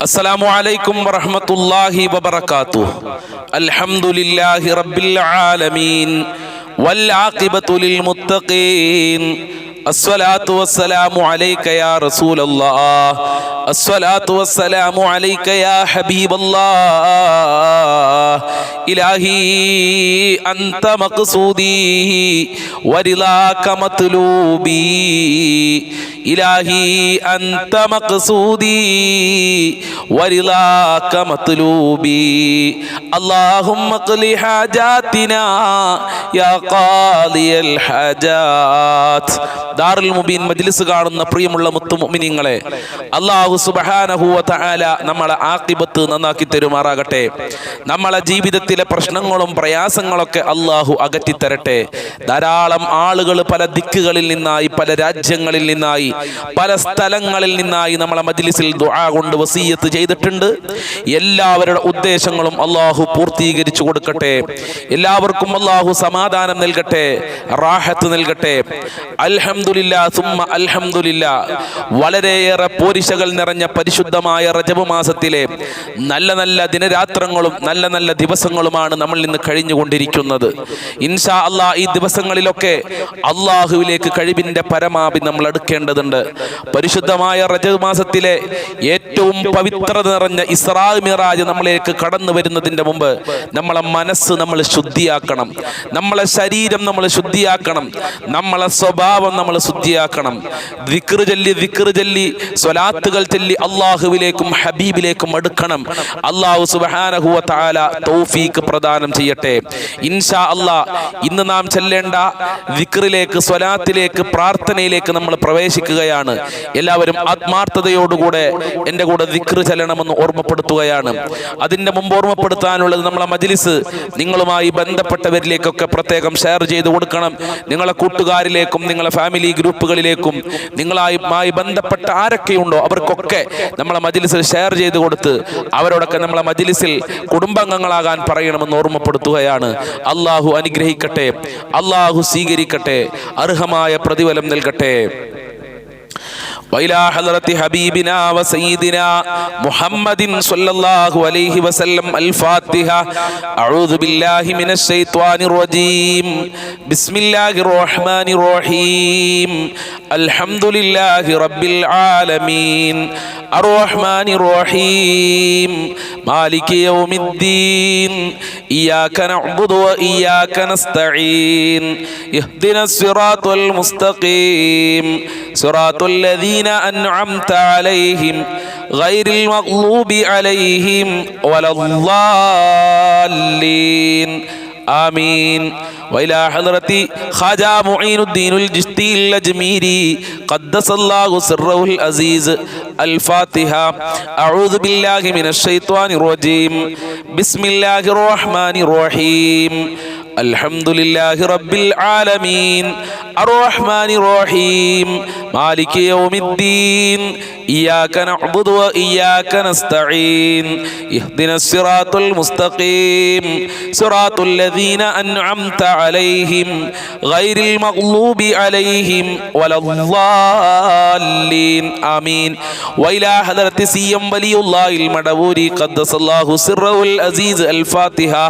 السلام عليكم ورحمة الله وبركاته. الحمد لله رب العالمين والعاقبة للمتقين. الصلاة والسلام عليك يا رسول الله. الصلاة والسلام عليك يا حبيب الله. إلهي أنت مقصودي ورضاك مطلوبي. إلهي أنت مقصودي ورضاك مطلوبي. اللهم اقضِ حاجاتنا يا قاضي الحاجات. ദാറുൽ മുബീൻ മജ്ലിസ് കാണുന്ന പ്രിയമുള്ള മുത്തുമുഅ്മിനീങ്ങളെ, അല്ലാഹു സുബ്ഹാനഹു വ തആല നമ്മളെ ആഖിബത്ത് നന്നാക്കി തരുമാറാകട്ടെ. നമ്മളെ ജീവിതത്തിലെ പ്രശ്നങ്ങളും പ്രയാസങ്ങളൊക്കെ അല്ലാഹു അകറ്റി തരട്ടെ. ധാരാളം ആളുകൾ പല ദിക്കുകളിൽ നിന്നായി, പല രാജ്യങ്ങളിൽ നിന്നായി, പല സ്ഥലങ്ങളിൽ നിന്നായി നമ്മളെ മജ്ലിസിൽ ദുആ കൊണ്ട് വസിയ്യത്ത് ചെയ്തിട്ടുണ്ട്. എല്ലാവരുടെ ഉദ്ദേശങ്ങളും അല്ലാഹു പൂർത്തീകരിച്ചു കൊടുക്കട്ടെ. എല്ലാവർക്കും അല്ലാഹു സമാധാനം നൽകട്ടെ, റാഹത്ത് നൽകട്ടെ. അൽഹംദുലില്ലാ സുമ്മ അൽഹംദുലില്ലാ. വളരെയേറെ പോരിശകൾ നിറഞ്ഞ പരിശുദ്ധമായ റജബ് മാസത്തിലെ നല്ല നല്ല ദിനരാത്രങ്ങളും നല്ല നല്ല ദിവസങ്ങളുമാണ് നമ്മൾ ഇന്ന് കഴിഞ്ഞുകൊണ്ടിരിക്കുന്നത്. ഇൻഷാ അല്ലാഹ് ഈ ദിവസങ്ങളിലൊക്കെ അള്ളാഹുവിലേക്ക് കഴിവിന്റെ പരമാവധി നമ്മൾ അടുക്കേണ്ടതുണ്ട്. പരിശുദ്ധമായ റജബ് മാസത്തിലെ ഏറ്റവും പവിത്രത നിറഞ്ഞ ഇസ്രാ മിറാജ് നമ്മളിലേക്ക് കടന്നു വരുന്നതിന്റെ മുമ്പ് നമ്മളെ മനസ്സ് നമ്മൾ ശുദ്ധിയാക്കണം, നമ്മളെ ശരീരം നമ്മൾ ശുദ്ധിയാക്കണം, നമ്മളെ സ്വഭാവം നമ്മൾ ശുദ്ധിയാക്കണം. ദിക്ർ ചൊല്ലി സ്വലാത്തുകൾ ചൊല്ലി അള്ളാഹുവിലേക്കും ഹബീബിലേക്കും അടുക്കണം. അള്ളാഹു സുബ്ഹാനഹു വ തആല തൗഫീഖ് പ്രദാനം ചെയ്യട്ടെ. ഇൻഷാ അല്ലാഹ് ഇന്ന് നാം ചൊല്ലേണ്ട ദിക്റിലേക്ക്, സ്വലാത്തിലേക്ക്, പ്രാർത്ഥനയിലേക്ക് നമ്മൾ പ്രവേശിക്കുകയാണ്. എല്ലാവരും ആത്മാർത്ഥതയോടുകൂടെ എൻ്റെ കൂടെ ദിക്ർ ചൊല്ലണമെന്ന് ഓർമ്മപ്പെടുത്തുകയാണ്. അതിൻ്റെ മുമ്പ് ഓർമ്മപ്പെടുത്താനുള്ളത്, നമ്മളെ മജ്ലിസ് നിങ്ങളുമായി ബന്ധപ്പെട്ടവരിലേക്കൊക്കെ പ്രത്യേകം ഷെയർ ചെയ്ത് കൊടുക്കണം. നിങ്ങളെ കൂട്ടുകാരിലേക്കും നിങ്ങളെ ഫാമിലി ഗ്രൂപ്പുകളിലേക്കും നിങ്ങളുമായി ബന്ധപ്പെട്ട ആരൊക്കെയുണ്ടോ അവർക്കൊക്കെ നമ്മളെ മജ്ലിസിൽ ഷെയർ ചെയ്ത് കൊടുത്ത് അവരോടൊക്കെ നമ്മളെ മജ്ലിസിൽ കുടുംബാംഗങ്ങളാകാൻ പറയണമെന്ന് ഓർമ്മപ്പെടുത്തുകയാണ്. അള്ളാഹു അനുഗ്രഹിക്കട്ടെ, അള്ളാഹു സ്വീകരിക്കട്ടെ, അർഹമായ പ്രതിഫലം നൽകട്ടെ. وإلى حضرة حبيبنا وسيدنا محمد صلى الله عليه وسلم الفاتحة. أعوذ بالله من الشيطان الرجيم. بسم الله الرحمن الرحيم. الحمد لله رب العالمين الرحمن الرحيم مالك يوم الدين. إياك نعبد وإياك نستعين. اهدنا الصراط المستقيم صراط الذين أنعمت عليهم غير المغضوب عليهم ولا الضالين. آمين. وإلى حضرة خواجہ معین الدین الجشتی الأجمیری قدس الله سره العزيز الفاتحة. أعوذ بالله من الشيطان الرجيم. بسم الله الرحمن الرحيم. الحمد لله رب العالمين الرحمن الرحيم مالك يوم الدين. إياك نعبد وإياك نستعين. اهدنا الصراط المستقيم صراط الذين أنعمت عليهم غير المغضوب عليهم ولا الضالين. آمين. وإلى حضرة سيم ولي الله المدبوري قدس الله سره العزيز الفاتحة.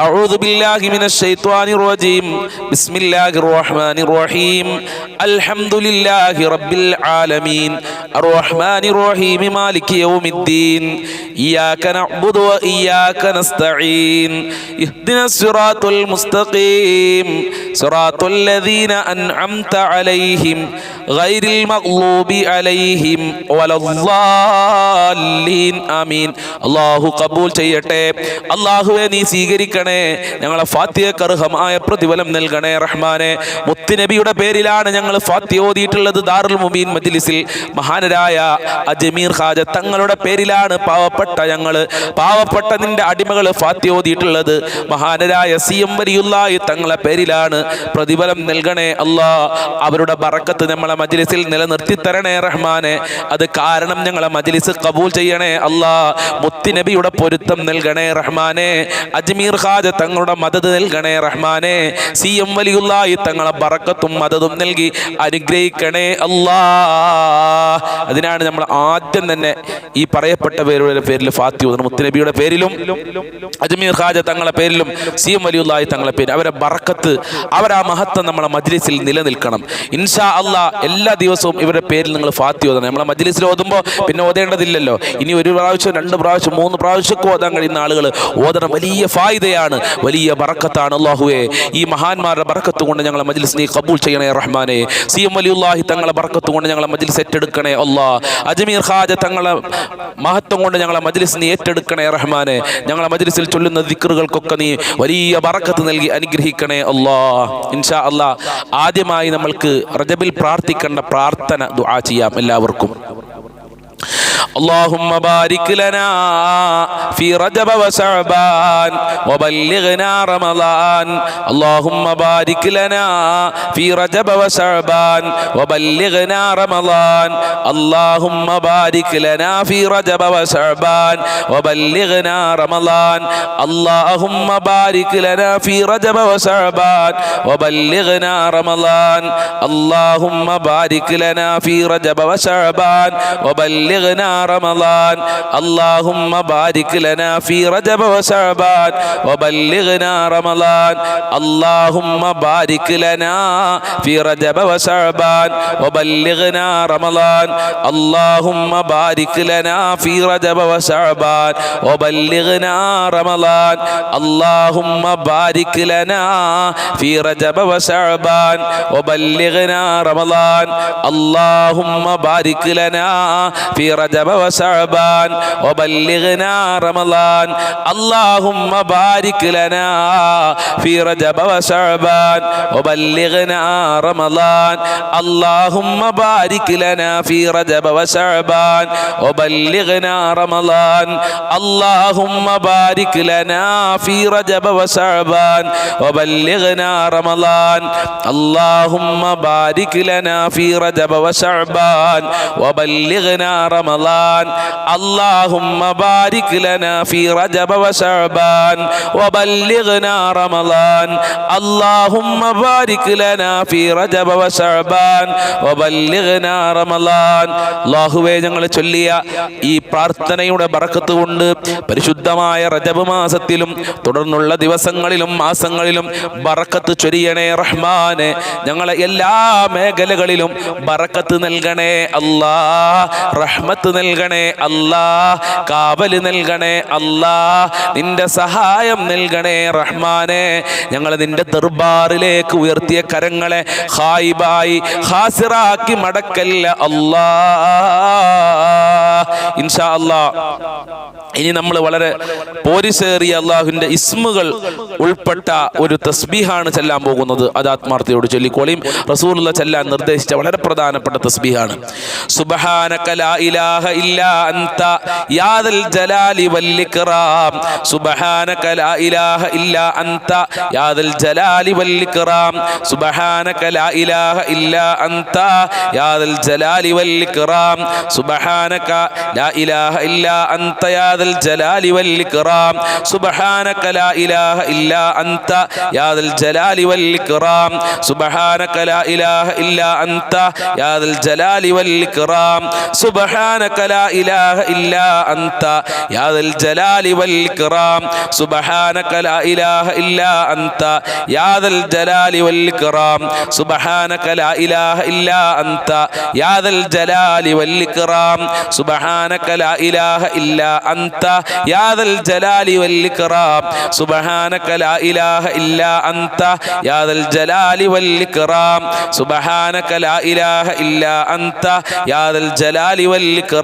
أعوذ بالله من الشيطان الرجيم. بسم الله الرحمن الرحيم. الحمد لله رب العالمين الرحمن الرحيم مالك يوم الدين. إياك نعبد وإياك نستعين. اهدنا الصراط المستقيم صراط الذين أنعمت عليهم غير المغضوب عليهم ولا الضالين. آمين. അല്ലാഹു ഖബൂൽ ചെയ്യട്ടെ. അല്ലാഹുവേ നീ സ്വീകരിക്കണേ. ഞങ്ങളെ ഫാത്തിഹയ്ക്ക് അർഹമായ പ്രതിഫലം നൽകണേ റഹ്മാനെ. മുത്തുനബിയുടെ പേരിലാണ് ഞങ്ങൾ ഫാത്തിഹ ഓതിയിട്ടുള്ളത്. ദാറുൽ മുബീൻ മജ്ലിസിൽ മഹാനരായ അജ്മീർ ഖാജ തങ്ങളുടെ പേരിലാണ് പാവപ്പെട്ട നിന്റെ അടിമകൾ ഫാത്തിഹ ഓതിയിട്ടുള്ളത്. മഹാനരായ സിഎം വലിയുള്ളാഹി തങ്ങളുടെ പേരിലാണ്. പ്രതിഫലം നൽകണേ അല്ലാ. അവരുടെ ബറക്കത്ത് നമ്മളെ നമ്മളെ മജ്ലിസിൽ നിലനിർത്തി തരണേ റഹ്മാനെ. അത് കാരണം ഞങ്ങളെ മജ്ലിസ് കബൂൽ ചെയ്യണേ അല്ലാ. മുത്തുനബിയുടെ പൊരുത്തം നൽകണേ റഹ്മാനെ. അജ്മീർ ഖാജ തങ്ങളുടെ മദദ് നൽകണേ റഹ്മാനെ. CM വലിയുള്ളാഹി തങ്ങളെ ബറക്കത്തും മദദും നൽകി അനുഗ്രഹിക്കണേ അല്ലാ. അതിനാണ് നമ്മൾ ആദ്യം തന്നെ ഈ പറയപ്പെട്ട പേരുടെ പേരിൽ ഫാത്തിഹ ഓതണം. മുത്തുനബിയുടെ പേരിലും അജ്മീർ ഖാജ തങ്ങളെ പേരിലും CM വലിയുള്ളാഹി തങ്ങളെ പേര്, അവരെ ബറക്കത്ത്, അവരാ മഹത്വം നമ്മളെ മജ്ലിസിൽ നിലനിൽക്കണം ഇൻഷാ അല്ലാ. എല്ലാ ദിവസവും ഇവരുടെ പേരിൽ നിങ്ങൾ ഫാത്തിഹ ഓതണം. നമ്മളെ മജ്ലിസിൽ ഓതുമ്പോൾ പിന്നെ ഓതേണ്ടതില്ലല്ലോ. ഇനി ഒരു പ്രാവശ്യം 2 പ്രാവശ്യം 3 പ്രാവശ്യമൊക്കെ ഓതാൻ കഴിയുന്ന ആളുകൾ ഓതണം. വലിയ ഫായിദയാണ്, വലിയ ബറക്കത്താണ്. അല്ലാഹുവേ, ഈ മഹാന്മാരുടെ ബറക്കത്ത് കൊണ്ട് ഞങ്ങളെ മജ്ലിസ് നീ കബൂൽ ചെയ്യണേ റഹ്മാനെ. CM വലിയുള്ളാഹി തങ്ങളെ ബറക്കത്ത് കൊണ്ട് ഞങ്ങളെ മജ്ലിസ് ഏറ്റെടുക്കണേ അല്ലാ. അജ്മീർ ഖാജ തങ്ങളെ മഹത്വം കൊണ്ട് ഞങ്ങളെ മജ്ലിസ് നീ ഏറ്റെടുക്കണേ റഹ്മാനെ. ഞങ്ങളെ മജ്ലിസിൽ ചൊല്ലുന്ന ദിക്റുകൾക്കൊക്കെ നീ വലിയ ബറക്കത്ത് നൽകി അനുഗ്രഹിക്കണേ അല്ലാ. ഇൻഷാ അല്ലാ, ആദ്യമായി നമ്മൾക്ക് റജബിൽ പ്രാർത്ഥിക്കേണ്ട പ്രാർത്ഥന ദുആ ചെയ്യാം എല്ലാവർക്കും. اللهم بارك لنا في رجب وشعبان وبلغنا رمضان. اللهم بارك لنا في رجب وشعبان وبلغنا رمضان. اللهم بارك لنا في رجب وشعبان وبلغنا رمضان. اللهم بارك لنا في رجب وشعبان وبلغنا رمضان. اللهم بارك لنا في رجب وشعبان وبلغنا رمضان. اللهم بارك لنا في رجب وشعبان وبلغنا رمضان. اللهم بارك لنا في رجب وشعبان وبلغنا رمضان. اللهم بارك لنا في رجب وشعبان وبلغنا رمضان. اللهم بارك لنا في رجب وشعبان وبلغنا رمضان. اللهم بارك لنا في رجب وشعبان وبلغنا رمضان. اللهم بارك لنا في رجب وشعبان وبلغنا رمضان. اللهم بارك لنا في رجب وشعبان وبلغنا رمضان. اللهم بارك لنا في رجب وشعبان وبلغنا رمضان. اللهم بارك لنا في رجب وشعبان وبلغنا رمضان. اللهم بارك لنا في رجب وشعبان وبلغنا رمضان. اللهم بارك لنا في رجب وشعبان وبلغنا رمضان. അല്ലാഹുവേ, ഞങ്ങൾ ചൊല്ലിയ ഈ പ്രാർത്ഥനയുടെ ബറക്കത്ത് കൊണ്ട് പരിശുദ്ധമായ റജബ് മാസത്തിലും തുടർന്നുള്ള ദിവസങ്ങളിലും മാസങ്ങളിലും ബറക്കത്ത് ചൊരിയണേ റഹ്മാനെ. ഞങ്ങളെ എല്ലാ മേഖലകളിലും ബറക്കത്ത് നൽകണേ അല്ലാ. റഹ്മത്ത് നൽകണേ അല്ലാ. കാവല് നൽകണേ അല്ലാ. നിന്റെ സഹായം നൽകണേ റഹ്മാനെ. ഞങ്ങൾ നിന്റെ ദർബാറിലേക്ക് ഉയർത്തിയ കരങ്ങളെ ഖായിബായി ഖാസിറാക്കി മടക്കല്ല അല്ലാ. ഇൻഷാ അല്ലാ, ഇനി നമ്മൾ വളരെ പോരിസേറിയ അള്ളാഹുവിൻ്റെ ഇസ്മുകൾ ഉൾപ്പെട്ട ഒരു തസ്ബീഹാണ് ചെല്ലാൻ പോകുന്നത്. അത് ആത്മാർത്ഥയോട് ചൊല്ലിക്കോളിയും. റസൂലുള്ള ചെല്ലാൻ നിർദ്ദേശിച്ച വളരെ പ്രധാനപ്പെട്ട തസ്ബീഹാണ്. സുബ്ഹാനക ലാ ഇലാഹ ഇല്ലാ അൻത യാ ദൽ ജലാലി വൽ ഇക്റാം. സുബ്ഹാനക ലാ ഇലാഹ ഇല്ലാ അൻത യാ ദൽ ജലാലി വൽ ഇക്റാം. സുബ്ഹാനക ലാ ഇലാഹ ഇല്ലാ അൻത യാ ദൽ ജലാലി വൽ ഇക്റാം. സുബ്ഹാനക ലാ ഇലാഹ ഇല്ലാ അൻത യാ ദൽ ജലാലി വൽ ഇക്റാം. സുബ്ഹാനക ലാ ഇലാഹ ഇല്ലാ അൻത യാ ദൽ ജലാലി വൽ ഇക്റാം. സുബ്ഹാനക ലാ ഇലാഹ ഇല്ലാ അൻത യാ ദൽ ജലാലി വൽ ഇക്റാം. സുബ്ഹാനക ലാ ഇലാഹ ഇല്ലാ അൻത യാ ദൽ ജലാലി വൽ ഇക്റാം. സുബ്ഹാനക ലാ ഇലാഹ ഇല്ലാ അൻത യാ ദൽ ജലാലി വൽ ഇക്റാം. സുബ്ഹാനക ലാ ഇലാഹ ഇല്ലാ അൻത യാ ദൽ ജലാലി വൽ ഇക്റാം. സുബ്ഹാനക ലാ ഇലാഹ ഇല്ലാ അൻത യാ ദൽ ജലാലി വൽ ഇക്റാം. സുബ്ഹാനക ലാ ഇലാഹ ഇല്ലാ അൻത യാ ദൽ ജലാലി വൽ ഇക്റാം. സുബ്ഹാനക ലാ ഇലാഹ ഇല്ലാ അൻത യാ ദൽ ജലാലി വൽ ഇക്റാം.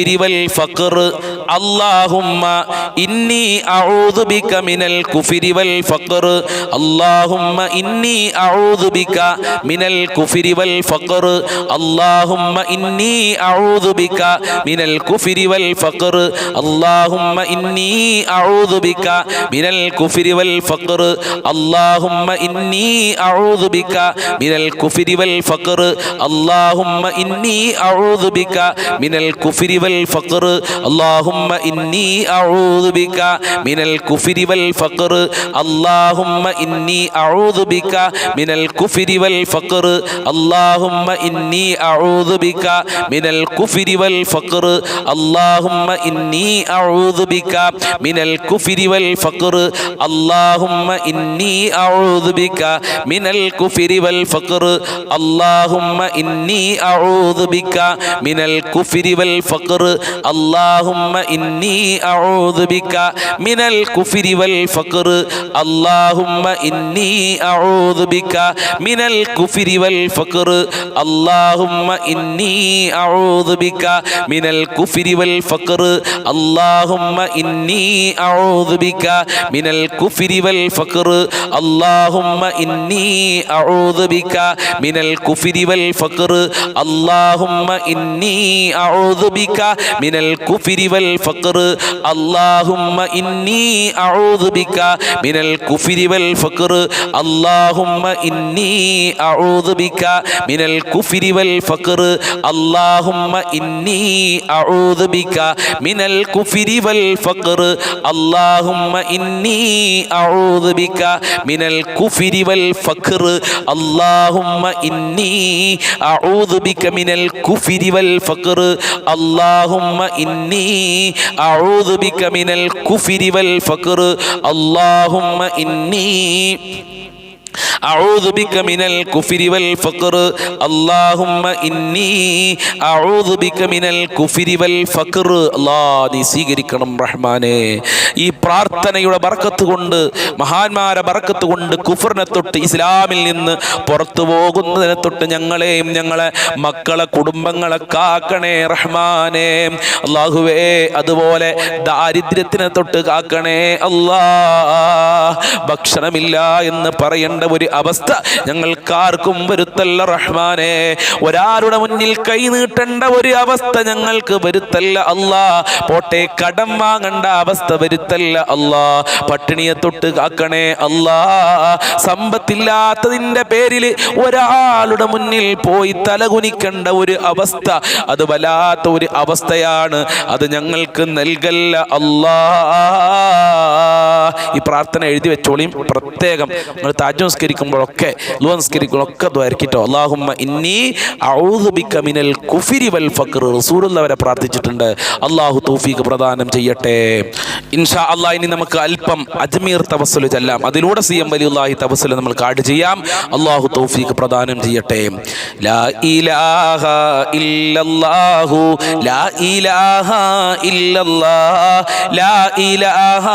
കുഫ്രി വൽ ഫഖർ അല്ലാഹുമ്മ ഇന്നി അഊദു ബിക മിനൽ കുഫ്രി വൽ ഫഖർ അല്ലാഹുമ്മ ഇന്നി അഊദു ബിക മിനൽ കുഫ്രി വൽ ഫഖർ അല്ലാഹുമ്മ ഇന്നി അഊദു ബിക മിനൽ കുഫ്രി വൽ ഫഖർ അല്ലാഹുമ്മ ഇന്നി അഊദു ബിക മിനൽ കുഫ്രി വൽ ഫഖർ അല്ലാഹുമ്മ ഇന്നി അഊദു ബിക മിനൽ കുഫ്രി വൽ ഫഖർ അല്ലാഹുമ്മ ഇന്നി അഊദു ബിക മിനൽ കുഫ്രി വൽ ഫഖർ അല്ലാഹുമ്മ ഇന്നി അഊദു ബിക മിനൽ കുഫ്രി വൽ ഫഖർ അല്ലാഹുമ്മ ഇന്നി അഊദു ബിക മിനൽ കുഫ്രി വൽ ഫഖർ അല്ലാഹുമ്മ ഇന്നി അഊദു ബിക മിനൽ കുഫ്രി വൽ ഫഖർ അല്ലാഹുമ്മ ഇന്നി അഊദു ബിക മിനൽ കുഫ്രി വൽ ഫഖർ അല്ലാഹുമ്മ ഇന്നി അഊദു ബിക മിനൽ കുഫ്രി വൽ ഫഖർ അല്ലാഹുമ്മ ഇന്നി അഊദു ബിക മിനൽ കുഫ്രി വൽ ഫഖർ അല്ലാഹുമ്മ ഇന്നി അഊദു ബിക മിനൽ കുഫ്രി വൽ ഫഖർ അല്ലാഹുമ്മ ഇന്നി അഊദു ബിക മിനൽ കുഫ്രി വൽ ഫഖർ അല്ലാഹുമ്മ ഇന്നി അഊദു ബിക മിനൽ കുഫ്രി വൽ ഫഖർ അല്ലാഹുമ്മ ഇന്നി അഊദു ബിക മിനൽ കുഫ്രി വൽ ഫഖർ അല്ലാഹുമ്മ ഇന്നി അഊദു ബിക മിനൽ കുഫ്രി വൽ ഫഖർ അല്ലാഹുമ്മ ഇന്നി അഊദു ബിക മിനൽ കുഫ്രി വൽ ഫഖർ അല്ലാഹുമ്മ ഇന്നി അഊദു ബിക മിനൽ കുഫ്രി വൽ ഫഖർ അല്ലാഹുമ്മ ഇന്നി അഊദു ബിക മിനൽ കുഫ്രി വൽ ഫഖർ അല്ലാഹുമ്മ ഇന്നി അഊദു ബിക മിനൽ കുഫ്രി വൽ ഫഖർ അല്ലാഹുമ്മ ഇന്നി അഊദു ബിക മിനൽ കുഫ്രി വൽ ഫഖർ അല്ലാഹുമ്മ ഇന്നി അഊദു ബിക മിനൽ കുഫ്രി വൽ ഫഖർ അല്ലാഹുമ്മ ഇന്നി അഊദു ബിക മിനൽ കുഫ്രി വൽ ഫഖർ അല്ലാഹുമ്മ ഇന്നി അഊദു ബിക മിനൽ കുഫ്രി വൽ ഫഖർ അല്ലാഹുമ്മ ഇന്നി അഊദു ബിക മിനൽ കുഫ്രി വൽ ഫഖർ. അല്ലാഹ് നീ സ്വീകരിക്കണം റഹ്മാനേ. ഈ പ്രാർത്ഥനയുടെ ബർക്കത്ത് കൊണ്ട്, മഹാന്മാരെ ബർക്കത്ത് കൊണ്ട് കുഫറിനെ തൊട്ട് ഇസ്ലാമിൽ നിന്ന് പുറത്തു പോകുന്നതിനെ തൊട്ട് ഞങ്ങളെയും ഞങ്ങളെ മക്കളെ കുടുംബങ്ങളെ കാക്കണേ റഹ്മാനേ. അല്ലാഹുവേ അതുപോലെ ദാരിദ്ര്യത്തിനെ തൊട്ട് കാക്കണേ അല്ലാഹ്. ഭക്ഷണമില്ല എന്ന് പറയേണ്ട ഒരു അവസ്ഥ ഞങ്ങൾക്കാർക്കും വരുത്തല്ല റഹ്മാനേ. ഒരാളുടെ മുന്നിൽ കൈ നീട്ടേണ്ട ഒരു അവസ്ഥ ഞങ്ങൾക്ക് വരുത്തല്ല അല്ലാ. പോട്ടെ കടം വാങ്ങേണ്ട അവസ്ഥ വരുത്തല്ല അല്ലാ. പട്ടിണിയെ തൊട്ട് കാക്കണേ അല്ലാ. സമ്പത്തില്ലാത്തതിൻ്റെ പേരിൽ ഒരാളുടെ മുന്നിൽ പോയി തലകുനിക്കേണ്ട ഒരു അവസ്ഥ, അത് വല്ലാത്ത ഒരു അവസ്ഥയാണ്. അത് ഞങ്ങൾക്ക് നൽകല്ല അല്ലാ. ഈ പ്രാർത്ഥന എഴുതി വെച്ചോളിയും. പ്രത്യേകം നിങ്ങൾ താജ്ജുദ് നിസ്കരിക്കുമ്പോഴൊക്കെ ളുഹ നിസ്കരിക്കുമ്പോഴൊക്കെ ദ്വാരക്കിട്ടോ. അല്ലാഹുമ്മ ഇന്നി അഊദു ബിക മിനൽ കുഫ്രി വൽ ഫഖർ. റസൂലുള്ളാഹി വരെ പ്രാർത്ഥിച്ചിട്ടുണ്ട്. അല്ലാഹു തൗഫീഖ് പ്രദാനം ചെയ്യട്ടെ ഇൻഷാ അല്ലാഹ്. ഇനി നമുക്ക് അല്പം അജ്മീർ തവസ്സുൽ ചൊല്ലാം. അതിലൂടെ സിഎം വലിയുള്ളാഹി തവസ്സുൽ നമ്മൾ കാർഡ് ചെയ്യാം. അല്ലാഹു തൗഫീഖ് പ്രദാനം ചെയ്യട്ടെ. ലാ ഇലാഹ ഇല്ലല്ലാഹു ലാ ഇലാഹ ഇല്ലല്ലാഹ് ലാ ഇലാഹ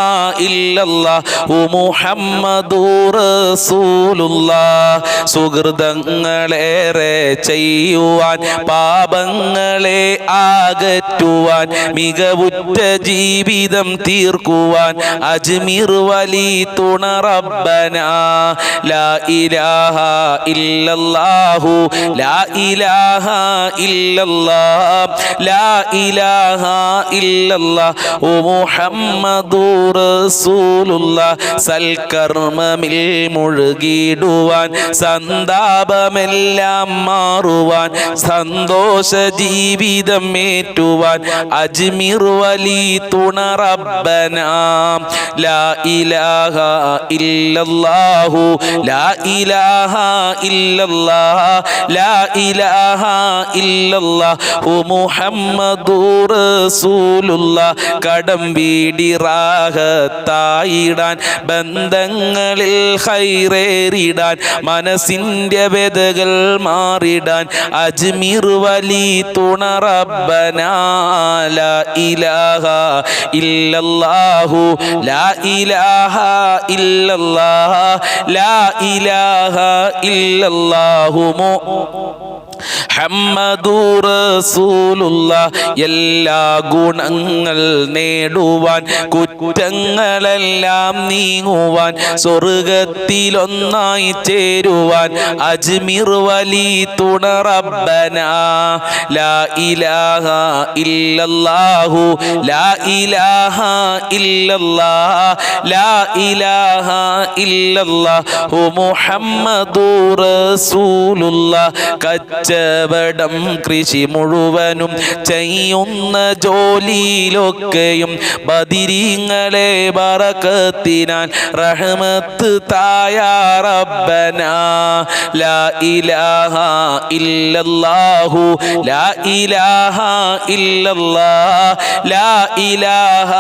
ഇല്ലല്ലാഹു മുഹമ്മദുർ റസൂലുള്ളാഹ്. സുഹൃതങ്ങളേറെ ചെയ്യുവാൻ, പാപങ്ങളെ അകറ്റുവാൻ, മികവുറ്റ ജീവിതം തീർക്കുവാൻ അജ്മീർ വലി തുണ റബ്ബനാ. ലാ ഇലാഹ ഇല്ലല്ലാഹു ലാ ഇലാഹ ഇല്ലല്ലാഹ് ലാ ഇലാഹ ഇല്ലല്ലാഹു മുഹമ്മദുർ റസൂലുള്ളാഹ്. സൽക്കർമ്മമിൽ മുഴുകിടുവാൻ, സന്താപമെല്ലാം മാറുവാൻ, സന്തോഷ ജീവിതം ഏറ്റുവാൻ അജ്മീർ വലി തുണ റബ്ബനാ. ലാ ഇലാഹ ഇല്ലല്ലാഹു ലാ ഇലാഹ ഇല്ലല്ലാഹ് ലാ ഇലാഹ ഇല്ലല്ലാഹു മുഹമ്മദുർ റസൂലുള്ളാഹ്. കടം വീടി റാഹത്തായിടാൻ, ബന്ധങ്ങളിൽ ഖൈറേറിടാൻ, മനസ്സിൻ്റെ വ്യതകൾ മാറിടാൻ അജ്മീർ വലി തുണ റബ്ബനാ. ലാ ഇലാഹ ഇല്ലല്ലാഹു ലാ ഇലാഹ ഇല്ലല്ലാഹ് ലാ ഇലാഹ ഇല്ലല്ലാഹു മുഹമ്മദു റസൂലുള്ള എല്ലാ ഗുണങ്ങൾ നേടുവാൻ കുറ്റങ്ങളെല്ലാം നീങ്ങുവാൻ സ്വർഗത്തിലൊന്നായി ചേരുവാൻ അജ്മീർ വലി തുണ റബ്ബനാ ലാ ഇലാഹ ഇല്ലല്ലാഹു ലാ ഇലാഹ ഇല്ലല്ലാഹ് ലാ ഇലാഹ ഇല്ലല്ലാഹു മുഹമ്മദു റസൂലുള്ളാഹ് കച്ചവടം കൃഷി മുഴുവനും ചെയ്യുന്ന ജോലിയിലൊക്കെയും ബദിരീങ്ങളെ ബറക്കത്തിനാൽ റഹ്മത്ത് തായ റബ്ബനാ ലാ ഇലാഹ ഇല്ലല്ലാഹു ലാ ഇലാഹ ഇല്ലല്ലാഹ് ലാ ഇലാഹ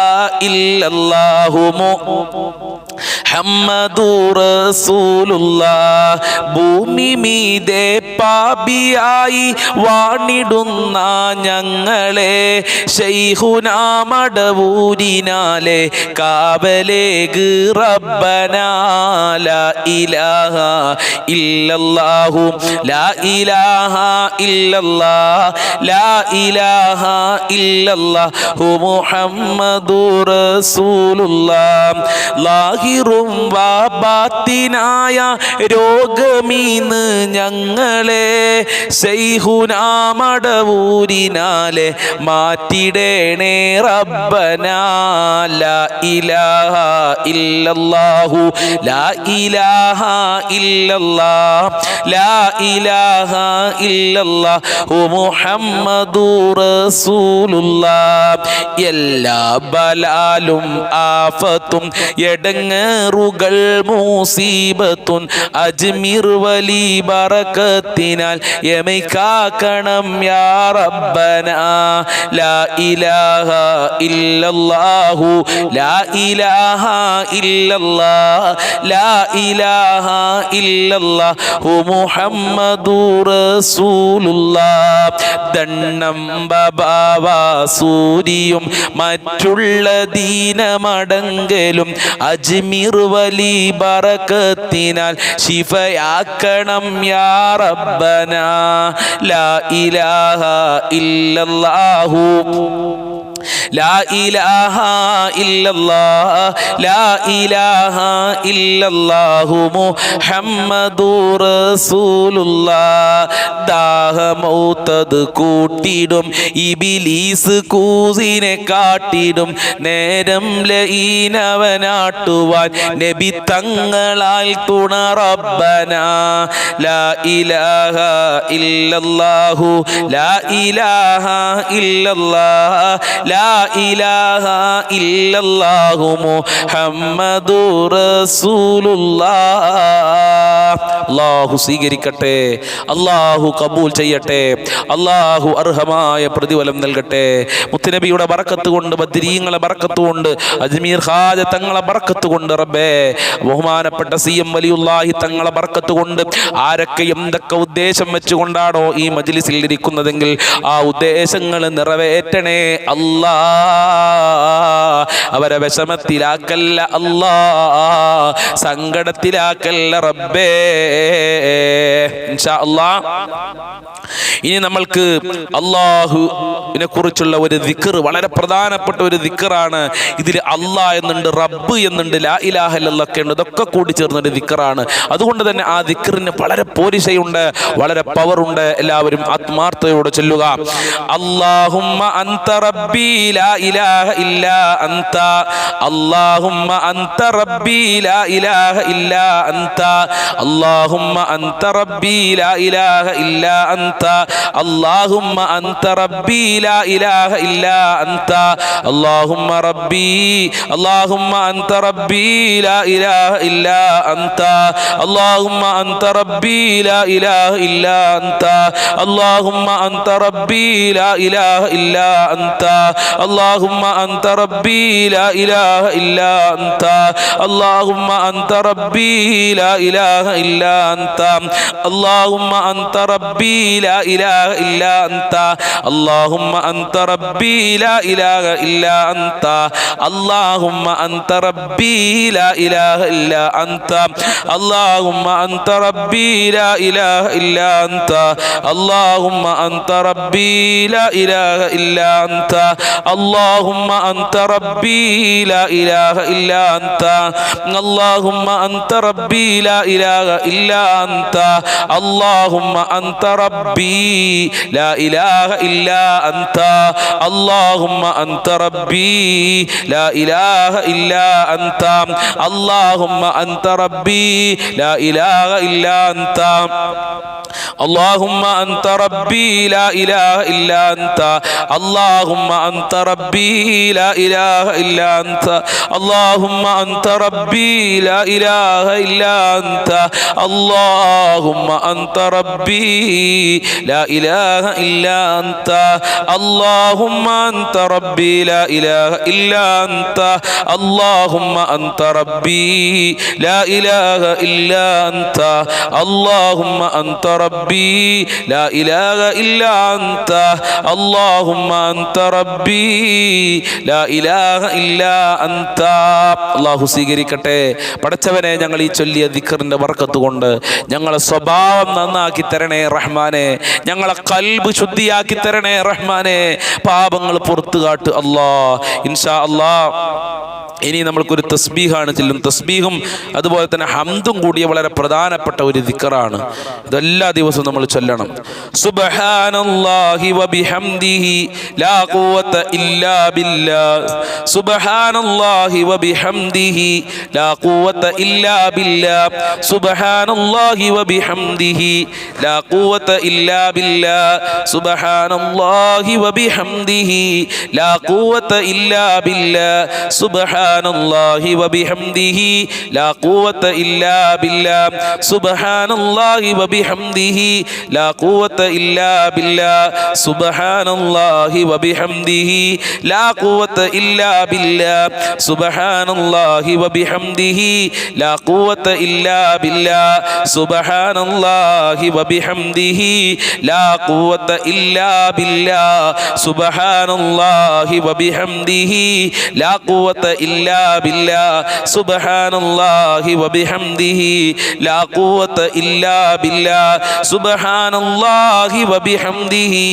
ഇല്ലല്ലാഹു മുഹമ്മദു റസൂലുള്ളാഹ് ഭൂമി മീതെ പാപിയായി വാണിടുന്ന ഞങ്ങളെ ശൈഖുനാ മടവൂരിനാലെ കാവലേഗ് റബ്ബനാ ലാ ഇലാഹ ഇല്ലല്ലാഹു ലാ ഇലാഹ ഇല്ലല്ലാഹ് ലാ ഇലാഹ ഇല്ലല്ലാഹു മുഹമ്മദു റസൂലുള്ളാഹ് ലാഹിറും ബാത്തിനായ രോഗമീന്ന് ഞങ്ങളെ ശൈഖുനാ മടവൂരിനാലെ മാറ്റിടേണേ റബ്ബനാ ലാ ഇലാഹ ഇല്ലല്ലാഹു ലാ ഇലാഹ ഇല്ലല്ലാഹ് ലാ ഇലാഹ ഇല്ലല്ലാഹു മുഹമ്മദു റസൂലുള്ളാഹ് എല്ലാ ബലാലും ആഫത്തും എടങ്ങേറുകൾ മുസീബത്തുൻ അജ്മീർ വലി ബറക്കത്തിനാൽ യമൈക്കാക്കണം യാ റബ്ബനാ ലാ ഇലാഹ ഇല്ലല്ലാഹു ലാ ഇലാഹ ഇല്ലല്ലാഹ് ലാ ഇലാഹ ഇല്ലല്ലാഹു മുഹമ്മദു റസൂലുള്ളാഹ് ദണ്ണം ബബാവ സൂരിയും മറ്റുള്ള ദീനമടങ്കലും അജ്മീർ വലി ബറക്കത്തിനാൽ ശിഫയാക്കണം യാ റബ്ബനാ ലാ ഇലാഹ ഇല്ലല്ലാഹു ലാ ഇലാഹ ഇല്ലല്ലാഹ് ലാ ഇലാഹ ഇല്ലല്ലാഹു മുഹമ്മദു റസൂലുള്ളാഹ് ദാഹമൗതത് കൂട്ടിടും ഇബ്ലീസ് കൂസിനെ കാട്ടിടും നേരം ലഈനവനാട്ടുവാൻ നബി തങ്ങളാൽ തുണ റബ്ബനാ ലാ ഇലാഹ ഇല്ലല്ലാഹു ലാ ഇലാഹ ഇല്ലല്ലാഹ് ലാ ഇലാഹ ഇല്ലല്ലാഹു മുഹമ്മദു റസൂലുള്ളാഹ്. അല്ലാഹു സ്വീകരിക്കട്ടെ, അല്ലാഹു കബൂൽ ചെയ്യട്ടെ, അല്ലാഹു അർഹമായ പ്രതിഫലം നൽകട്ടെ. മുത്തുനബിയുടെ ബറക്കത്ത് കൊണ്ട്, ബദ്രീങ്ങളെ ബറക്കത്ത് കൊണ്ട്, അജ്മീർ ഖാജ തങ്ങളെ ബറക്കത്ത് കൊണ്ട് റബ്ബേ, ബഹുമാനപ്പെട്ട CM വലിയുല്ലാഹി തങ്ങളെ ബറക്കത്ത് കൊണ്ട് ആരൊക്കെ എന്തൊക്കെ ഉദ്ദേശം വെച്ചുകൊണ്ടാണോ ഈ മജ്ലിസിൽ ഇരിക്കുന്നതെങ്കിൽ ആ ഉദ്ദേശങ്ങൾ നിറവേറ്റണേ അല്ലാ. അവരെ വിഷമത്തിലാക്കല്ല അല്ലാ, സങ്കടത്തിലാക്കല്ല റബ്ബേ. ഇൻഷാ അല്ലാഹ് ഇനി നമ്മൾക്ക് അല്ലാഹുവിനെ കുറിച്ചുള്ള ഒരു ദിക്ർ, വളരെ പ്രധാനപ്പെട്ട ഒരു ദിക്റാണ്. ഇതിൽ അല്ലാ എന്നുണ്ട്, റബ്ബ് എന്നുണ്ട്, ലാ ഇലാഹ ഇല്ലല്ലാഹ് ഒക്കെ ഉണ്ട്. ഇതൊക്കെ കൂടി ചേർന്നൊരു ദിക്റാണ്. അതുകൊണ്ട് തന്നെ ആ ദിക്റിന് വളരെ പോരിശയുണ്ട്, വളരെ പവറുണ്ട്. എല്ലാവരും ആത്മാർത്ഥതയോടെ ചൊല്ലുക. അല്ലാഹുമ്മ അൻത റബ്ബി ലാ ഇലാഹ ഇല്ലാ അൻത, അല്ലാഹുമ്മ അൻത റബ്ബി ലാ ഇലാഹ ഇല്ലാ അൻത, അല്ലാഹുമ്മ അൻത റബ്ബി ലാ ഇലാഹ ഇല്ലാ അൻത, اللهم أنت ربي لا إله إلا أنت، اللهم ربي، اللهم أنت ربي لا إله إلا أنت، اللهم أنت ربي لا إله إلا أنت، اللهم أنت ربي لا إله إلا أنت، اللهم أنت ربي لا إله إلا أنت، اللهم أنت ربي لا إله إلا أنت، اللهم أنت ربي لا إله إلا أنت اللهم أنت ربي لا إله إلا أنت اللهم أنت ربي لا إله إلا أنت اللهم أنت ربي لا إله إلا أنت اللهم أنت ربي لا إله إلا أنت اللهم أنت ربي لا إله إلا أنت اللهم أنت ربي لا إله إلا أنت اللهم أنت ربي لا إله إلا أنت اللهم أنت ربي لا إله إلا أنت اللهم أنت ربي لا إله إلا أنت اللهم أنت ربي لا إله إلا أنت اللهم أنت ربي لا إله إلا أنت اللهم أنت ربي لا إله إلا أنت اللهم أنت ربي لا إله إلا أنت اللهم أنت ربي لا إله إلا أنت اللهم أنت ربي لا إله إلا أنت اللهم أنت ربي لا إله إلا أنت اللهم أنت ربي لا إله إلا أنت അല്ലാഹു സ്വീകരിക്കട്ടെ. പടച്ചവനെ, ഞങ്ങൾ ഈ ചൊല്ലിയ ദിക്റിന്റെ ബർക്കത്ത് കൊണ്ട് ഞങ്ങളെ സ്വഭാവം നന്നാക്കി തരണേ റഹ്മാനെ, ഞങ്ങളെ ഖൽബ് ശുദ്ധിയാക്കി തരണേ റഹ്മാനെ, പാപങ്ങൾ പുറത്തു കാട്ട് അല്ലാഹ്. ഇൻഷാ അല്ലാഹ് ഇനി നമ്മൾക്കൊരു തസ്ബീഹാണ് ചൊല്ലും. തസ്ബീഹും അതുപോലെ തന്നെ ഹംദും കൂടിയ വളരെ പ്രധാനപ്പെട്ട ഒരു ദിക്റാണ്. ഇതെല്ലാ ദിവസവും നമ്മൾ ചൊല്ലണം. സുബ്ഹാനല്ലാഹി വബിഹംദിഹി ലാ ഖുവത ഇല്ലാ ബില്ലാഹ് സുബ്ഹാനല്ലാഹി വബിഹംദിഹി ലാ ഖുവത ഇല്ലാ ബില്ലാഹ് സുബ്ഹാനല്ലാഹി വബിഹംദിഹി ലാ ഖുവത ഇല്ലാ ബില്ലാഹ് സുബ്ഹാനല്ലാഹി വബിഹംദിഹി ലാ ഖുവത ഇല്ലാ ബില്ലാഹ് സുബ്ഹാനല്ലാഹി വബിഹംദിഹി ലാ ഖുവത ഇല്ലാ ബില്ലാഹ് സുബ്ഹാനല്ലാഹി വബിഹംദിഹി ലാ ഖുവത ഇല്ലാ ബില്ലാഹ് സുബ്ഹാനല്ലാഹി വബിഹംദിഹി ലാ ഖുവത ഇല്ലാ ബില്ലാഹ് സുബ്ഹാനല്ലാഹി വബിഹംദിഹി ലാ ഖുവത ഇല്ലാ ബില്ലാഹ് സുബ്ഹാനല്ലാഹി വബിഹംദിഹി ലാ ഖുവത ഇല്ലാ ബില്ലാഹ് സുബ്ഹാനല്ലാഹി വബിഹംദിhi ലാ ഖുവത ഇല്ലാ ബില്ലാഹ് സുബ്ഹാനല്ലാഹി വബിഹംദിhi ലാ ഖുവത ഇല്ലാ ബില്ലാഹ് സുബ്ഹാനല്ലാഹി വബിഹംദിhi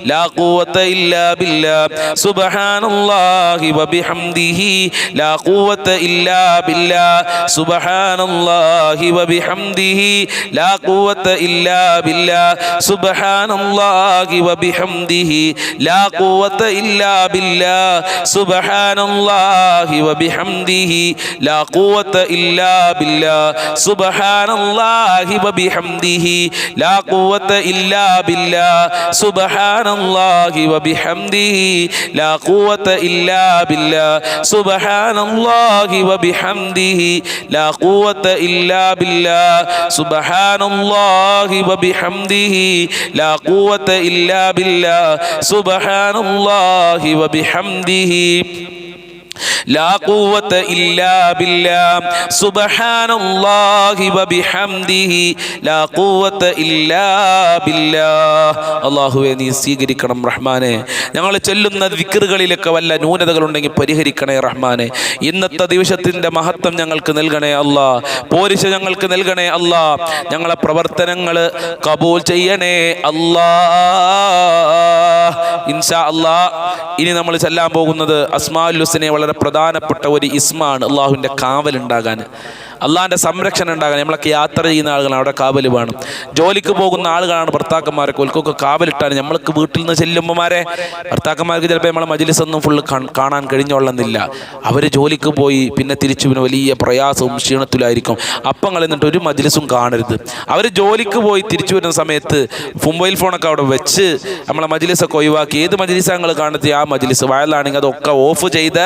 ലാ ഖുവത ഇല്ലാ ബില്ലാഹ് സുബ്ഹാനല്ലാഹി വബിഹംദിhi ലാ ഖുവത ഇല്ലാ ബില്ലാഹ് സുബ്ഹാനല്ലാഹി വബിഹംദിhi ലാ ഖുവത ഇല്ലാ ബില്ലാഹ് സുബ്ഹാനല്ലാഹി വബിഹംദിhi ലാ ഖുവത ഇല്ലാ ബില്ലാഹ് സുബ്ഹാനല്ലാഹി വബിഹംദിhi ലാ ഖുവത ഇല്ലാ ബില്ലാഹ് സുബ്ഹാനല്ലാഹി വബിഹംദിhi ലാ ഖുവത ഇല്ലാ ബില്ലാഹ് സുബ്ഹാനല്ലാഹി വബിഹംദിhi ലാ ഖുവത ഇല്ലാ ബില്ലാഹ് സുബ്ഹാനല്ലാഹി വബിഹംദിhi ലാ ഖുവത ഇല്ലാ ബില്ലാഹ് സുബ്ഹാനല്ലാഹി വബിഹംദിhi ലാ ഖുവത ഇല്ലാ ബില്ലാഹ് സുബ്ഹാനല്ലാഹി വബിഹംദിhi ലാ ഖുവത ഇല്ലാ ബില്ലാഹ് സുബ്ഹാനല്ലാഹി വബിഹംദിഹി ലാ ഖുവത ഇല്ലാ ബില്ലാഹ്. അല്ലാഹുവേ, നീ സ്വീകരിക്കണം റഹ്മാനെ. ഞങ്ങൾ ചൊല്ലുന്ന ദിക്റുകളിലൊക്കെ വല്ല ന്യൂനതകളുണ്ടെങ്കിൽ പരിഹരിക്കണേ റഹ്മാനെ. ഇന്നത്തെ ദിവസത്തിന്റെ മഹത്വം ഞങ്ങൾക്ക് നൽകണേ അല്ലാ. പോരിശ ഞങ്ങൾക്ക് നൽകണേ അല്ലാ. ഞങ്ങളെ പ്രവർത്തനങ്ങൾ കബൂൽ ചെയ്യണേ അല്ലാ. ഇൻഷാ അല്ലാ ഇനി നമ്മൾ ചൊല്ലാൻ പോകുന്നത് അസ്മാഉൽ ഹുസ്നയെ വളരെ പ്രധാനപ്പെട്ട ഒരു ഇസ്മാണ്. അള്ളാഹുവിൻ്റെ കാവലുണ്ടാകാൻ, അള്ളാഹിൻ്റെ സംരക്ഷണം ഉണ്ടാകാൻ. നമ്മളൊക്കെ യാത്ര ചെയ്യുന്ന ആളുകളാണ്, അവിടെ കാവൽ വേണം. ജോലിക്ക് പോകുന്ന ആളുകളാണ് ഭർത്താക്കന്മാരൊക്കെ, ഓൽക്കൊക്കെ കാവലിട്ടാണ്. നമ്മൾക്ക് വീട്ടിൽ നിന്ന് ചെല്ലുമ്പോമാരെ ഭർത്താക്കന്മാർക്ക് ചിലപ്പോൾ നമ്മളെ മജ്ലിസൊന്നും ഫുള്ള് കാണാൻ കഴിഞ്ഞോളുന്നില്ല. അവർ ജോലിക്ക് പോയി പിന്നെ തിരിച്ചു പിന്നെ വലിയ പ്രയാസവും ക്ഷീണത്തിലായിരിക്കും. അപ്പം എന്നിട്ട് ഒരു മജ്ലിസും കാണരുത്. അവർ ജോലിക്ക് പോയി തിരിച്ചു വരുന്ന സമയത്ത് മൊബൈൽ ഫോണൊക്കെ അവിടെ വെച്ച് നമ്മളെ മജ്ലിസൊക്കെ ഒഴിവാക്കി, ഏത് മജ്ലിസാണ് നിങ്ങൾ കാണുന്നത് ആ മജ്ലിസ് വയലാണെങ്കിൽ അതൊക്കെ ഓഫ് ചെയ്ത്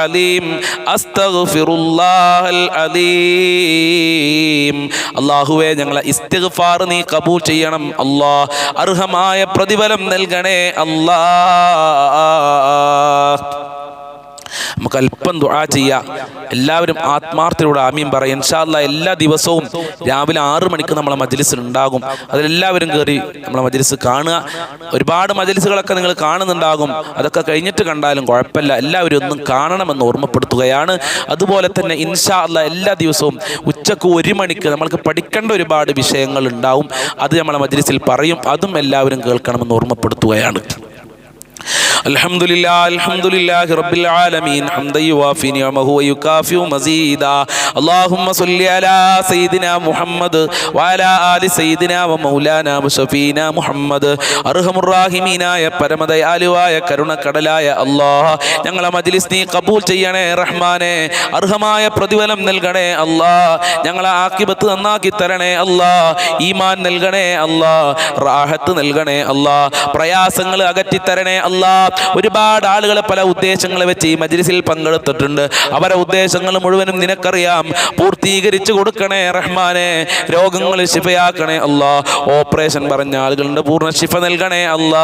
അലീം അസ്തഗ്ഫിറുല്ലാഹൽ അലീം. അല്ലാഹുവേ ഞങ്ങളെ ഇസ്തിഗ്ഫാർ നീ കബൂൽ ചെയ്യണം അല്ലാഹ്. അർഹമായ പ്രതിഫലം നൽകണേ അല്ലാഹ്. നമുക്ക് അല്പം ദുആ ചെയ്യാം. എല്ലാവരും ആത്മാർത്ഥതയോടെ ആമീൻ പറയും. ഇൻഷാ അല്ലാഹ് എല്ലാ ദിവസവും രാവിലെ 6 മണിക്ക് നമ്മളെ മജ്ലിസിൽ ഉണ്ടാകും. അതിലെല്ലാവരും കയറി നമ്മളെ മജ്ലിസ് കാണുക. ഒരുപാട് മജ്ലിസുകളൊക്കെ നിങ്ങൾ കാണുന്നുണ്ടാകും. അതൊക്കെ കഴിഞ്ഞിട്ട് കണ്ടാലും കുഴപ്പമില്ല. എല്ലാവരും ഒന്നും കാണണമെന്ന് ഓർമ്മപ്പെടുത്തുകയാണ്. അതുപോലെ തന്നെ ഇൻഷാ അല്ലാഹ് എല്ലാ ദിവസവും ഉച്ചക്ക് 1 മണിക്ക് നമ്മൾക്ക് പഠിക്കേണ്ട ഒരുപാട് വിഷയങ്ങൾ ഉണ്ടാവും. അത് നമ്മളെ മജ്ലിസിൽ പറയും. അതും എല്ലാവരും കേൾക്കണമെന്ന് ഓർമ്മപ്പെടുത്തുകയാണ്. അൽഹംദുലില്ലാഹി റബ്ബിൽ ആലമീൻ ഹംദൻ യുവാഫി നിഅമഹു വയുകാഫി മസീദാ. അല്ലാഹുമ്മ സ്വല്ലി അലാ സയ്യിദിനാ മുഹമ്മദ് വഅലാ ആലി സയ്യിദിനാ വമൗലാനാ വശഫീനാ മുഹമ്മദ്. അർഹമുർ റഹീമീനായ പരമദയാലുവായ കരുണക്കടലായ അല്ലാഹ്, ഞങ്ങളെ മജ്ലിസ് നീ കബൂൽ ചെയ്യണേ റഹ്മാനേ. അർഹമായ പ്രതിഫലം നൽകണേ അല്ലാഹ്. ഞങ്ങളെ ആഖിബത്ത് നന്നാക്കി തരണേ അല്ലാഹ്. ഈമാൻ നൽകണേ അല്ലാഹ്. റാഹത്ത് നൽകണേ അല്ലാഹ്. പ്രയാസങ്ങൾ അകറ്റി തരണേ അല്ലാഹ്. ഒരുപാട് ആളുകൾ പല ഉദ്ദേശങ്ങൾ വെച്ച് ഈ മജ്ലിസിൽ പങ്കെടുത്തിട്ടുണ്ട്. അവരെ ഉദ്ദേശങ്ങൾ മുഴുവനും നിനക്കറിയാം. പൂർത്തീകരിച്ചു കൊടുക്കണേ റഹ്മാനെ. രോഗങ്ങൾ ശിഫയാക്കണേ അല്ലാ. ഓപ്പറേഷൻ പറഞ്ഞ ആളുകളുണ്ട്, പൂർണ്ണ ശിഫ നൽകണേ അല്ലാ.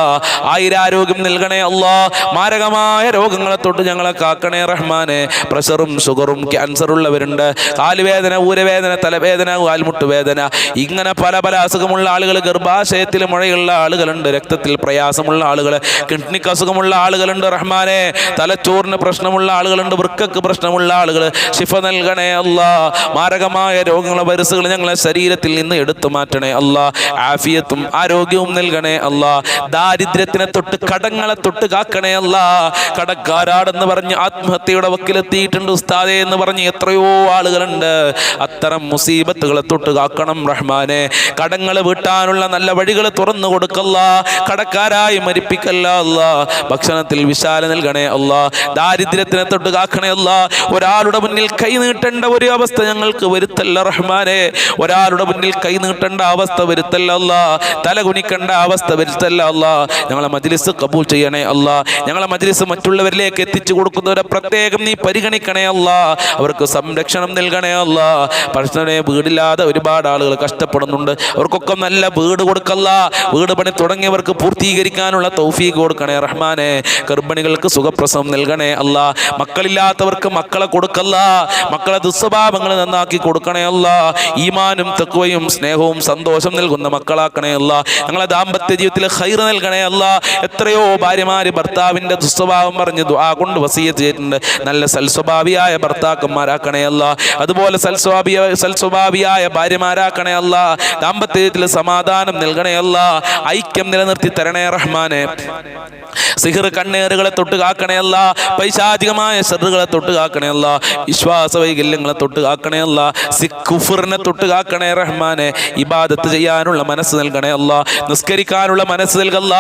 ആയുരാരോഗ്യം നൽകണേ അല്ലാ. മാരകമായ രോഗങ്ങളെ തൊട്ട് ഞങ്ങളെ കാക്കണേ റഹ്മാനെ. പ്രഷറും ഷുഗറും ക്യാൻസർ ഉള്ളവരുണ്ട്, കാലുവേദന, ഊരവേദന, തലവേദന, കാൽമുട്ട് വേദന, ഇങ്ങനെ പല പല അസുഖമുള്ള ആളുകൾ, ഗർഭാശയത്തിൽ മുഴയുള്ള ആളുകളുണ്ട്, രക്തത്തിൽ പ്രയാസമുള്ള ആളുകൾ, കിഡ്നിക്ക് അസുഖമുള്ള ആളുകളുണ്ട് റഹ്മാനെ, തലച്ചോറിന് പ്രശ്നമുള്ള ആളുകളുണ്ട്, വൃക്കക്ക് പ്രശ്നമുള്ള ആളുകൾ, ശിഫ നൽകണേ അല്ലാ. മാരകമായ രോഗങ്ങളെ വൈറസുകൾ ഞങ്ങളെ ശരീരത്തിൽ നിന്ന് എടുത്തു മാറ്റണേ അല്ലാ. ആഫിയത്തും ആരോഗ്യവും നൽകണേ അല്ലാ. ദാരിദ്ര്യത്തിനെ തൊട്ട്, കടങ്ങളെ തൊട്ട് കാക്കണേ അല്ലാ. കടക്കാരാടെന്ന് പറഞ്ഞ് ആത്മഹത്യയുടെ വക്കിലെത്തിയിട്ടുണ്ട് ഉസ്താദേ എന്ന് പറഞ്ഞ് എത്രയോ ആളുകളുണ്ട്. അത്തരം മുസീബത്തുകളെ തൊട്ട് കാക്കണം റഹ്മാനെ. കടങ്ങൾ വീട്ടാനുള്ള നല്ല വഴികൾ തുറന്നു കൊടുക്കല്ല. കടക്കാരായി മരിപ്പിക്കല്ല അല്ലാ. ഭക്ഷണത്തിൽ വിശാല നൽകണേ അല്ലാ. ദാരിദ്ര്യത്തിനെ തൊട്ട് കാക്കണേ അല്ലാ. ഒരാളുടെ മുന്നിൽ കൈ നീട്ടേണ്ട ഒരു അവസ്ഥ ഞങ്ങൾക്ക് വരുത്തല്ല റഹ്മാനെ. ഒരാളുടെ മുന്നിൽ കൈ നീട്ടേണ്ട അവസ്ഥ വരുത്തല്ല അല്ലാ. തല കുനിക്കേണ്ട അവസ്ഥ വരുത്തല്ല അല്ലാ. ഞങ്ങളെ മജ്ലിസ് കബൂൽ ചെയ്യണേ അല്ലാ. ഞങ്ങളെ മജ്ലിസ് മറ്റുള്ളവരിലേക്ക് എത്തിച്ചു കൊടുക്കുന്നവരെ പ്രത്യേകം നീ പരിഗണിക്കണേ അല്ലാ. അവർക്ക് സംരക്ഷണം നൽകണേ അല്ലാ. പരസ്പരം വീടില്ലാതെ ഒരുപാട് ആളുകൾ കഷ്ടപ്പെടുന്നുണ്ട്. അവർക്കൊക്കെ നല്ല വീട് കൊടുക്കല്ല. വീട് പണി തുടങ്ങിയവർക്ക് പൂർത്തീകരിക്കാനുള്ള തൗഫീഖ് കൊടുക്കണേ റഹ്മാനെ. ഗർഭിണികൾക്ക് സുഖപ്രസവം നൽകണേ അല്ലാ. മക്കളില്ലാത്തവർക്ക് മക്കളെ കൊടുക്കല്ല. മക്കളെ ദുസ്വഭാവങ്ങൾ നന്നാക്കി കൊടുക്കണേ അല്ലാ. ഈമാനും തഖ്വയും സ്നേഹവും സന്തോഷം നൽകുന്ന മക്കളാക്കണേ അല്ലാ. ഞങ്ങളെ ദാമ്പത്യ ജീവിതത്തിൽ ഖൈർ നൽകണേ അല്ലാ. എത്രയോ ഭാര്യമാര് ഭർത്താവിന്റെ ദുസ്വഭാവം പറഞ്ഞ് ദുആ കൊണ്ട് വസിയത്ത് ചെയ്തിട്ടുണ്ട്. നല്ല സൽസ്വഭാവിയായ ഭർത്താക്കന്മാരാക്കണേ അല്ലാ. അതുപോലെ സൽസ്വഭാവിയായ ഭാര്യമാരാക്കണേ അല്ലാ. ദാമ്പത്യ ജീവിതത്തിൽ സമാധാനം നൽകണേ അല്ലാ. ഐക്യം നിലനിർത്തി തരണേ റഹ്മാനെ. സിഹർ കണ്ണേറുകളെ തൊട്ട് കാക്കണേ അല്ലാ. പൈശാചികമായ ശർറുകളെ തൊട്ട് കാക്കണേ അല്ലാ. വിശ്വാസ വൈകല്യങ്ങളെ തൊട്ട് കാക്കണേ അല്ലാ. കുഫറിനെ തൊട്ട് കാക്കണേ റഹ്മാനെ. ഇബാദത്ത് ചെയ്യാനുള്ള മനസ്സ് നൽകണേ അല്ലാ. നിസ്കരിക്കാനുള്ള മനസ്സ് നൽകല്ല.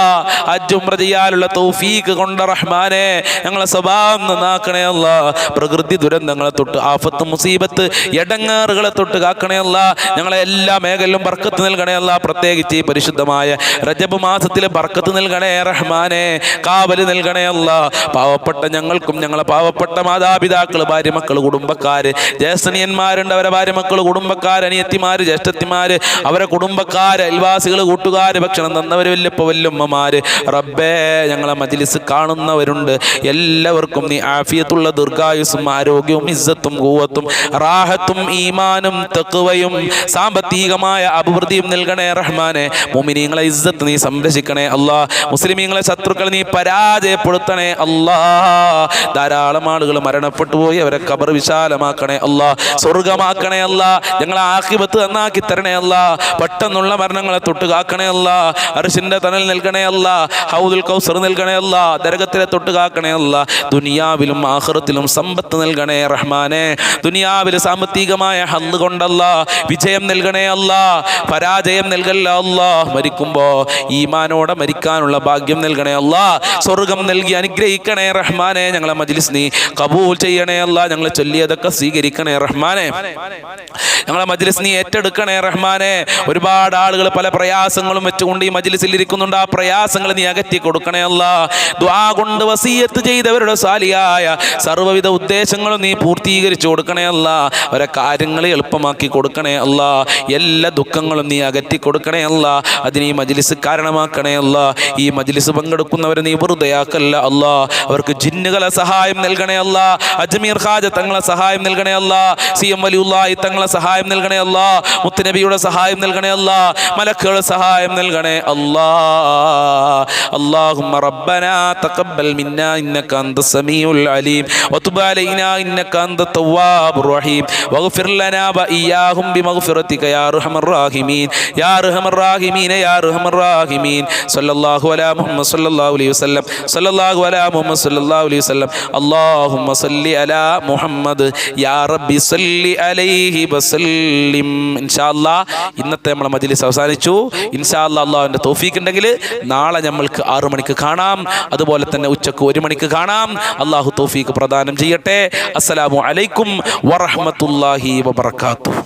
ഹജ്ജ് ഉംറ ചെയ്യാനുള്ള തൗഫീഖ് കൊണ്ട് റഹ്മാനെ ഞങ്ങളെ സ്വഭാവം നന്നാക്കണേ അല്ലാ. പ്രകൃതി ദുരന്തങ്ങളെ തൊട്ട്, ആഫത്ത് മുസീബത്ത് എടങ്ങേറുകളെ തൊട്ട് കാക്കണേ അല്ലാ. ഞങ്ങളെ എല്ലാ മേഖലയിലും ബർക്കത്ത് നൽകണേ അല്ലാ. പ്രത്യേകിച്ച് ഈ പരിശുദ്ധമായ റജബ് മാസത്തിൽ ബർക്കത്ത് നൽകണേ റഹ്മാനെ. കാവല് നൽകണേ അല്ലാ. പാവപ്പെട്ട ഞങ്ങൾക്കും ഞങ്ങളെ പാവപ്പെട്ട മാതാപിതാക്കൾ, ഭാര്യ മക്കൾ, കുടുംബക്കാര്, ജ്യേഷ്ഠനിയന്മാരുണ്ട്, അവരെ ഭാര്യ മക്കൾ, കുടുംബക്കാർ, അനിയത്തിമാര്, ജ്യേഷ്ഠത്തിമാര്, അവരെ കുടുംബക്കാര്, അയൽവാസികൾ, കൂട്ടുകാര്, ഭക്ഷണം തന്നവര്, വല്യപ്പ വല്യമ്മമാര്, റബ്ബേ ഞങ്ങളെ മജ്ലിസ് കാണുന്നവരുണ്ട്. എല്ലാവർക്കും നീ ആഫിയത്തുള്ള ദീർഘായുസ്സും ആരോഗ്യവും ഇസ്സത്തും ഖുവത്തും റാഹത്തും ഈമാനും തഖ്വയും സാമ്പത്തികമായ അഭിവൃദ്ധിയും നൽകണേ റഹ്മാനെ. മുഅ്മിനീങ്ങളെ ഇസ്സത്ത് നീ സംരക്ഷിക്കണേ അല്ലാ. മുസ്ലിമീങ്ങളെ ശത്രുക്കൾ നീ പരാജയപ്പെടുത്തണേ അല്ലാ. ധാരാളം ആളുകൾ മരണപ്പെട്ടു പോയി, അവരെ ഖബർ വിശാലമാക്കണേ അല്ലാ. സ്വർഗമാക്കണേ അല്ലാ. ഞങ്ങളെ ആഖിബത്ത് നന്നാക്കി തരണേ അല്ലാ. പെട്ടെന്നുള്ള മരണങ്ങളെ തൊട്ട് കാക്കണേ അല്ലാ. അർശിന്റെ തണൽ നൽകണേ അല്ലാ. ഹൗദുൽ കൗസർ നൽകണേ അല്ലാ. ദരകത്തിലെ തൊട്ട് കാക്കണേ അല്ലാ. ദുനിയാവിലും ആഖിറത്തിലും സമ്പത്ത് നൽകണേ റഹ്മാനെ. ദുനിയാവിൽ സാമ്പത്തികമായ ഹല്ല് കൊണ്ടല്ല വിജയം നൽകണേ അല്ലാ. പരാജയം നൽകല്ല അല്ലാ. മരിക്കുമ്പോ ഈമാനോടെ മരിക്കാനുള്ള ഭാഗ്യം നൽകണേ അല്ലാ. സ്വർഗം നൽകി അനുഗ്രഹിക്കണേ റഹ്മാനെ. ഞങ്ങളെ മജ്ലിസ് നീ കബൂൽ ചെയ്യണേ അല്ലാ. ഞങ്ങൾ ചൊല്ലിയതൊക്കെ സ്വീകരിക്കണേ റഹ്മാനെ. ഞങ്ങളെ മജ്ലിസ് നീ ഏറ്റെടുക്കണേ റഹ്മാനെ. ഒരുപാട് ആളുകൾ പല പ്രയാസങ്ങളും വെച്ചുകൊണ്ട് ഈ മജ്ലിസിൽ ഇരിക്കുന്നുണ്ട്. ആ പ്രയാസങ്ങൾ നീ അകറ്റി കൊടുക്കണേ അല്ലാ. ദുആ കൊണ്ട് വസിയത്ത് ചെയ്തവരുടെ സാലിയായ സർവ്വവിധ ഉദ്ദേശങ്ങളും നീ പൂർത്തീകരിച്ചു കൊടുക്കണേ അല്ലാ. അവരെ കാര്യങ്ങൾ എളുപ്പമാക്കി കൊടുക്കണേ അല്ലാ. എല്ലാ ദുഃഖങ്ങളും നീ അകറ്റി കൊടുക്കണേ അല്ലാ. അതിന് ഈ മജ്ലിസ് കാരണമാക്കണേ അല്ലാ. ഈ മജ്ലിസ് പങ്കെടുക്കുന്നവരെ നീ വെറുതെയാക്കല്ല അല്ലാ. അവർക്ക് ജിന്നുകളെ സഹായം നൽകണേ അല്ലാ. അജ്മീർ ഖാജ തങ്ങളെ സഹായം നൽകണേ അല്ലാ. CM വലിയുള്ളാഹി തങ്ങളെ സഹായം നൽകണേ അല്ലാ. മുത്തുനബിയുടെ സഹായം നൽകണേ അല്ലാ. മലക്കുകളുടെ സഹായം നൽകണേ അല്ലാ. اللهم ربنا تقبل منا إنك أنت السميع العليم وتب علينا إنك أنت التواب الرحيم واغفر لنا وإياهم بمغفرتك يا أرحم الراحمين يا أرحم الراحمين يا أرحم الراحمين صلى الله على محمد صلى الله عليه وسلم صلى الله على محمد صلى الله عليه وسلم اللهم صل على محمد يا ربي صل عليه وسلم. ഇൻഷാ അല്ലാഹ് ഇന്നത്തെ നമ്മളെ മജ്ലിസ് അവസാനിച്ചു. ഇൻഷാ അല്ലാഹ് അല്ലാഹുവിന്റെ തൗഫീഖ് ഉണ്ടെങ്കിൽ നാളെ നമ്മൾക്ക് 6 മണിക്ക് കാണാം. അതുപോലെ തന്നെ ഉച്ചക്ക് 1 മണിക്ക് കാണാം. അല്ലാഹു തൗഫീഖ് പ്രദാനം ചെയ്യട്ടെ. അസ്സലാമു അലൈക്കും വറഹ്മത്തുള്ളാഹി വബറകാതുഹു.